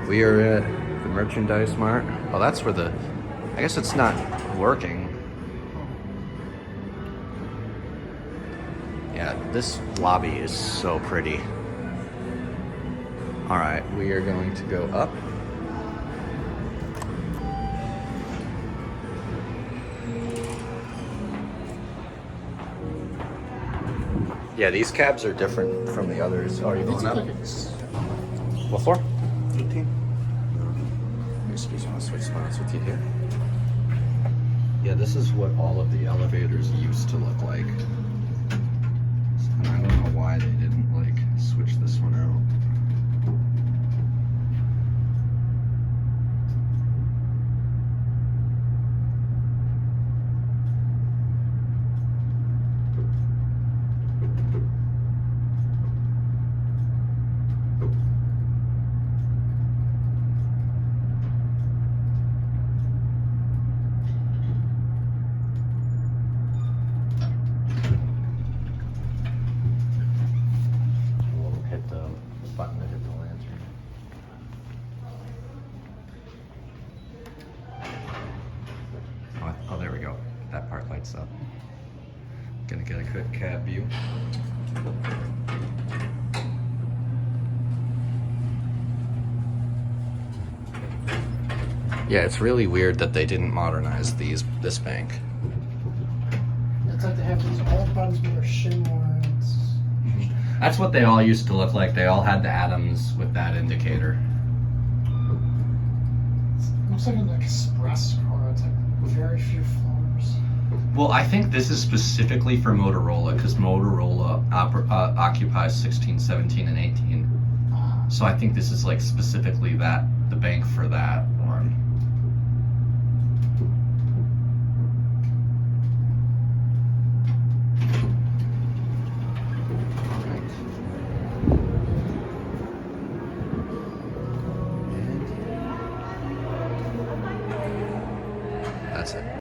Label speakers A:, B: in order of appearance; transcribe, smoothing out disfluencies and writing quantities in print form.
A: We are at the merchandise mart. Oh, that's where the, I guess it's not working. Yeah, this lobby is so pretty. All right, we are going to go up. Yeah, these cabs are different from the others. Oh, are you going up? What for?
B: 18.
A: Excuse me, I'll switch spots with you here. Yeah, this is what all of the elevators used to look like. And I don't know why they didn't like switch this one out. We'll hit the button to hit the lantern. Oh, there we go. That part lights up. Gonna get a quick cab view. Yeah, it's really weird that they didn't modernize this bank.
B: It's like they have these old ones with their Schindler.
A: That's what they all used to look like. They all had the atoms with that indicator.
B: It looks like an express car. It's like very few floors.
A: Well, I think this is specifically for Motorola because Motorola occupies 16, 17, and 18. So I think this is like specifically the bank for that one. That's it.